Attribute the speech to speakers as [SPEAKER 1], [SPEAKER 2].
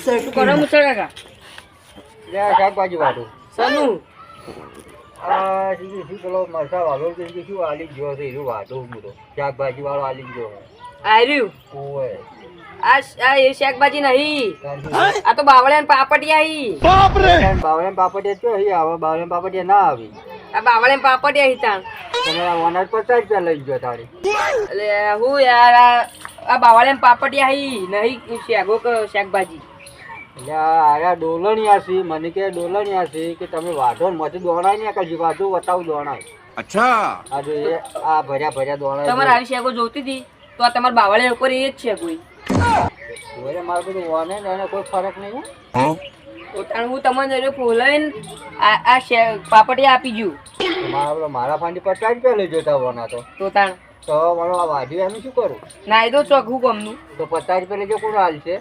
[SPEAKER 1] શું કરો મુસળ કાકા?
[SPEAKER 2] લે શાકભાજી વાળું
[SPEAKER 1] સનું
[SPEAKER 2] આ શું પેલો મરસા વાળો કે શું આલી ગયો છે એવું વાટું હું તો શાકભાજી વાળો આલી ગયો
[SPEAKER 1] આર્યું
[SPEAKER 2] ઓય
[SPEAKER 1] આ એ શાકભાજી નહીં, આ તો બાવળિયા પાપડિયા હી.
[SPEAKER 2] બાવળે પાપડિયા તો અહીં આવે, બાવળે પાપડિયા ના આવી.
[SPEAKER 1] આ બાવળિયા પાપડિયા હી તાણ.
[SPEAKER 2] તમારા ઓનર 50 રૂપિયા લઈ ગયો તારી.
[SPEAKER 1] એટલે હું યાર આ બાવળિયા પાપડિયા હી નહીં શાકો કે શાકભાજી.
[SPEAKER 2] એટલે આ ડોલણિયા છે, મને કે ડોલણિયા છે કે તમે વાઢો ને માંથી દોણાય ને કજી વાઢો બતાવું દોણાય.
[SPEAKER 3] અચ્છા
[SPEAKER 2] આ જો એ આ ભર્યા દોણાય.
[SPEAKER 1] તમારે આવી શાકો જોતી હતી તો આ તમારા બાવળિયા ઉપર એ જ છે કોઈ.
[SPEAKER 2] ઓરે મારું બધું વાને ને એને કોઈ ફરક નહીં હે.
[SPEAKER 1] હું તમને ફોલાઈને આ પાપડિયા આપી ગયું
[SPEAKER 2] મારા ફાંડી 50 રૂપિયા લઈ જતા વાના
[SPEAKER 1] તો તાણ
[SPEAKER 2] તો મારો આ વાઢ્યું એનું શું કરું?
[SPEAKER 1] નાઈ દો ચોખ્ખું ગમનું
[SPEAKER 2] તો 50 રૂપિયા લેજો કોણ હાલ છે?